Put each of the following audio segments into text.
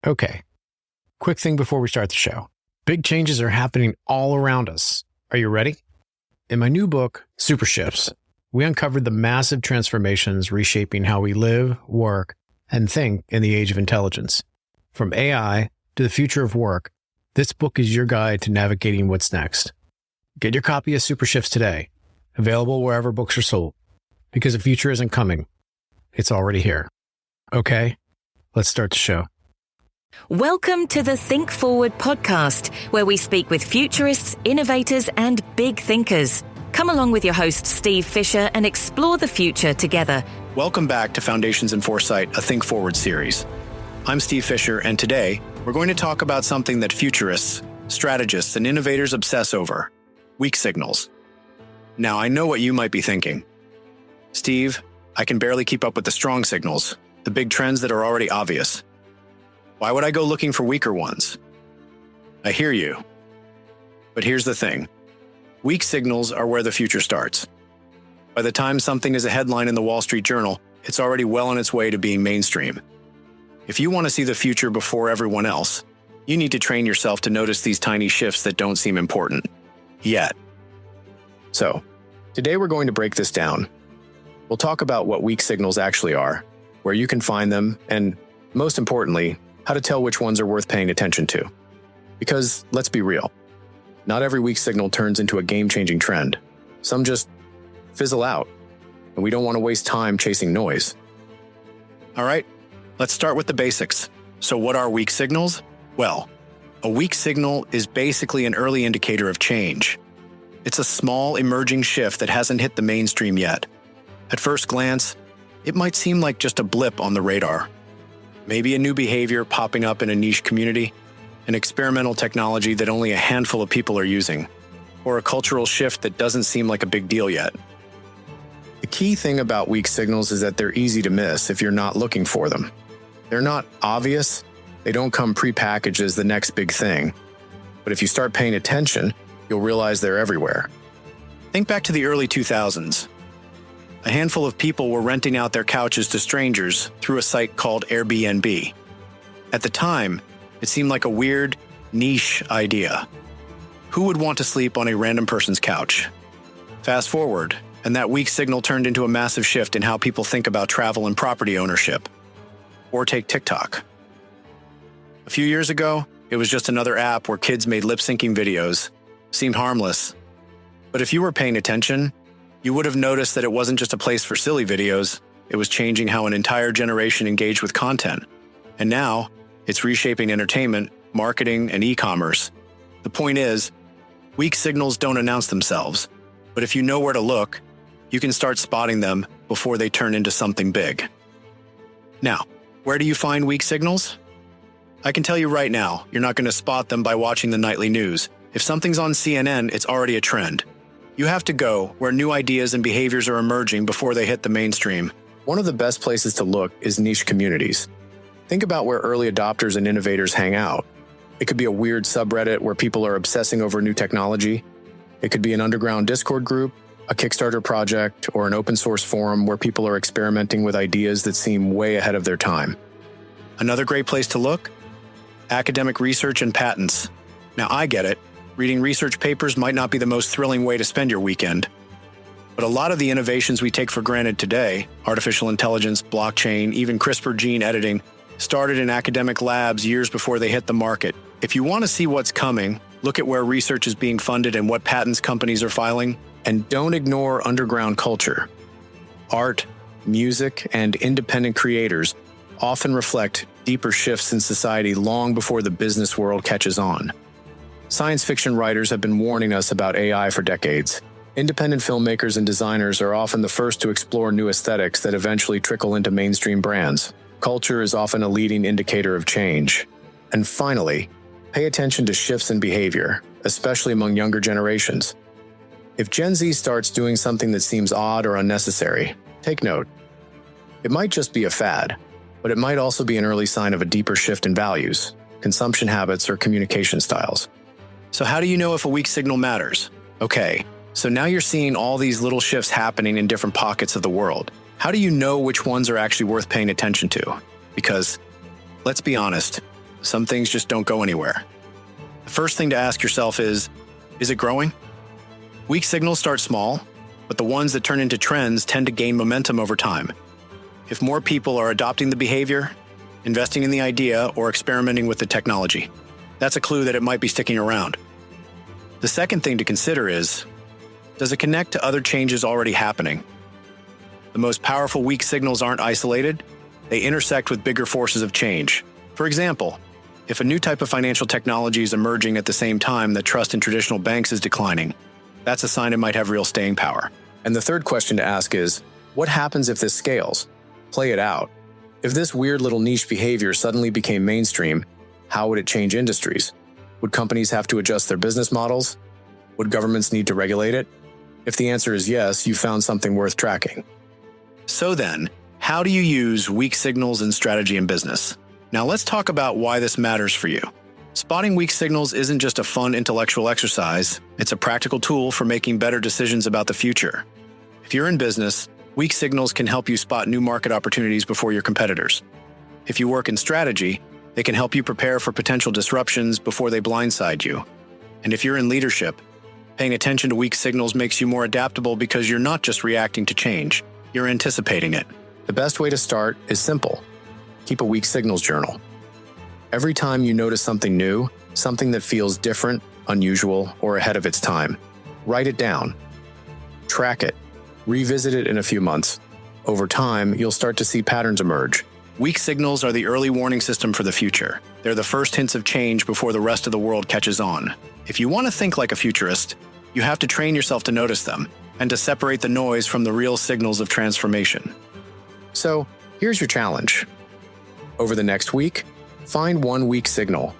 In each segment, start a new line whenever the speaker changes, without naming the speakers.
Okay, quick thing before we start the show. Big changes are happening all around us. Are you ready? In my new book, Super Shifts, we uncovered the massive transformations reshaping how we live, work, and think in the age of intelligence. From AI to the future of work, this book is your guide to navigating what's next. Get your copy of Super Shifts today, available wherever books are sold, because the future isn't coming. It's already here. Okay, let's start the show.
Welcome to the Think Forward podcast, where we speak with futurists, innovators, and big thinkers. Come along with your host, Steve Fisher, and explore the future together.
Welcome back to Foundations in Foresight, a Think Forward series. I'm Steve Fisher, and today we're going to talk about something that futurists, strategists, and innovators obsess over: weak signals. Now, I know what you might be thinking. Steve, I can barely keep up with the strong signals, the big trends that are already obvious. Why would I go looking for weaker ones? I hear you. But here's the thing. Weak signals are where the future starts. By the time something is a headline in the Wall Street Journal, it's already well on its way to being mainstream. If you want to see the future before everyone else, you need to train yourself to notice these tiny shifts that don't seem important yet. So, today we're going to break this down. We'll talk about what weak signals actually are, where you can find them, and most importantly, how to tell which ones are worth paying attention to. Because, let's be real, not every weak signal turns into a game-changing trend. Some just fizzle out, and we don't want to waste time chasing noise. All right, let's start with the basics. So what are weak signals? Well, a weak signal is basically an early indicator of change. It's a small, emerging shift that hasn't hit the mainstream yet. At first glance, it might seem like just a blip on the radar. Maybe a new behavior popping up in a niche community, an experimental technology that only a handful of people are using, or a cultural shift that doesn't seem like a big deal yet. The key thing about weak signals is that they're easy to miss if you're not looking for them. They're not obvious, they don't come prepackaged as the next big thing. But if you start paying attention, you'll realize they're everywhere. Think back to the early 2000s. A handful of people were renting out their couches to strangers through a site called Airbnb. At the time, it seemed like a weird, niche idea. Who would want to sleep on a random person's couch? Fast forward, and that weak signal turned into a massive shift in how people think about travel and property ownership. Or take TikTok. A few years ago, it was just another app where kids made lip-syncing videos. Seemed harmless. But if you were paying attention, you would have noticed that it wasn't just a place for silly videos, it was changing how an entire generation engaged with content. And now, it's reshaping entertainment, marketing, and e-commerce. The point is, weak signals don't announce themselves, but if you know where to look, you can start spotting them before they turn into something big. Now, where do you find weak signals? I can tell you right now, you're not going to spot them by watching the nightly news. If something's on CNN, it's already a trend. You have to go where new ideas and behaviors are emerging before they hit the mainstream. One of the best places to look is niche communities. Think about where early adopters and innovators hang out. It could be a weird subreddit where people are obsessing over new technology. It could be an underground Discord group, a Kickstarter project, or an open source forum where people are experimenting with ideas that seem way ahead of their time. Another great place to look? Academic research and patents. Now, I get it. Reading research papers might not be the most thrilling way to spend your weekend. But a lot of the innovations we take for granted today, artificial intelligence, blockchain, even CRISPR gene editing, started in academic labs years before they hit the market. If you want to see what's coming, look at where research is being funded and what patents companies are filing, and don't ignore underground culture. Art, music, and independent creators often reflect deeper shifts in society long before the business world catches on. Science fiction writers have been warning us about AI for decades. Independent filmmakers and designers are often the first to explore new aesthetics that eventually trickle into mainstream brands. Culture is often a leading indicator of change. And finally, pay attention to shifts in behavior, especially among younger generations. If Gen Z starts doing something that seems odd or unnecessary, take note. It might just be a fad, but it might also be an early sign of a deeper shift in values, consumption habits, or communication styles. So how do you know if a weak signal matters? Okay, so now you're seeing all these little shifts happening in different pockets of the world. How do you know which ones are actually worth paying attention to? Because, let's be honest, some things just don't go anywhere. The first thing to ask yourself is it growing? Weak signals start small, but the ones that turn into trends tend to gain momentum over time. If more people are adopting the behavior, investing in the idea, or experimenting with the technology, that's a clue that it might be sticking around. The second thing to consider is, does it connect to other changes already happening? The most powerful weak signals aren't isolated, they intersect with bigger forces of change. For example, if a new type of financial technology is emerging at the same time that trust in traditional banks is declining, that's a sign it might have real staying power. And the third question to ask is, what happens if this scales? Play it out. If this weird little niche behavior suddenly became mainstream, how would it change industries? Would companies have to adjust their business models? Would governments need to regulate it? If the answer is yes, you found something worth tracking. So then, how do you use weak signals in strategy and business? Now let's talk about why this matters for you. Spotting weak signals isn't just a fun intellectual exercise, it's a practical tool for making better decisions about the future. If you're in business, weak signals can help you spot new market opportunities before your competitors. If you work in strategy, they can help you prepare for potential disruptions before they blindside you. And if you're in leadership, paying attention to weak signals makes you more adaptable because you're not just reacting to change, you're anticipating it. The best way to start is simple. Keep a weak signals journal. Every time you notice something new, something that feels different, unusual, or ahead of its time, write it down. Track it. Revisit it in a few months. Over time, you'll start to see patterns emerge. Weak signals are the early warning system for the future. They're the first hints of change before the rest of the world catches on. If you want to think like a futurist, you have to train yourself to notice them and to separate the noise from the real signals of transformation. So, here's your challenge. Over the next week, find one weak signal.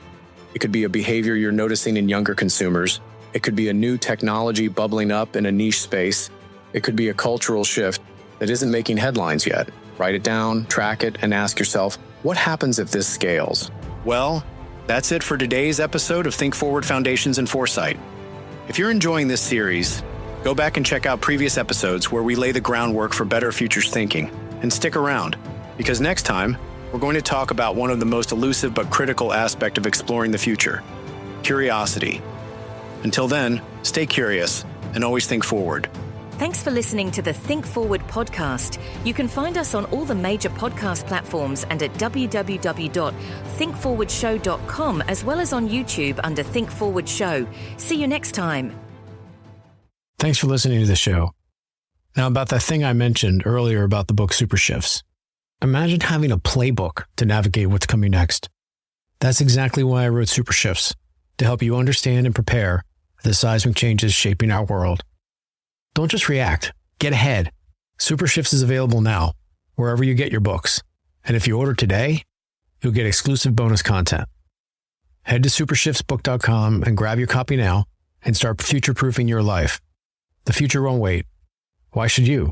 It could be a behavior you're noticing in younger consumers. It could be a new technology bubbling up in a niche space. It could be a cultural shift that isn't making headlines yet. Write it down, track it, and ask yourself, what happens if this scales? Well, that's it for today's episode of Think Forward Foundations and Foresight. If you're enjoying this series, go back and check out previous episodes where we lay the groundwork for better futures thinking. And stick around, because next time, we're going to talk about one of the most elusive but critical aspects of exploring the future: curiosity. Until then, stay curious and always think forward.
Thanks for listening to the Think Forward podcast. You can find us on all the major podcast platforms and at www.thinkforwardshow.com, as well as on YouTube under Think Forward Show. See you next time.
Thanks for listening to the show. Now, about that thing I mentioned earlier about the book Super Shifts. Imagine having a playbook to navigate what's coming next. That's exactly why I wrote Super Shifts, to help you understand and prepare for the seismic changes shaping our world. Don't just react. Get ahead. Super Shifts is available now, wherever you get your books. And if you order today, you'll get exclusive bonus content. Head to supershiftsbook.com and grab your copy now and start future-proofing your life. The future won't wait. Why should you?